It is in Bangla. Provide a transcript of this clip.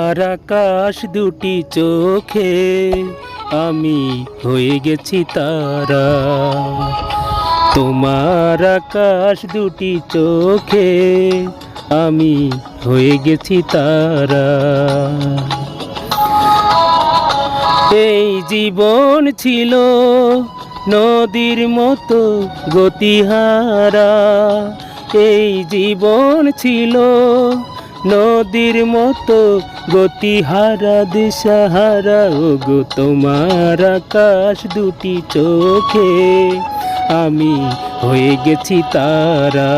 তোমার আকাশ দুটি চোখে আমি হয়ে গেছি তারা। তোমার আকাশ দুটি চোখে আমি হয়ে গেছি তারা। এই জীবন ছিল নদীর মতো গতিহারা, এই জীবন ছিল নদীর মতো গতিহারা দিশাহারা। ওগো তোমার আকাশ দুটি চোখে আমি হয়ে গেছি তারা।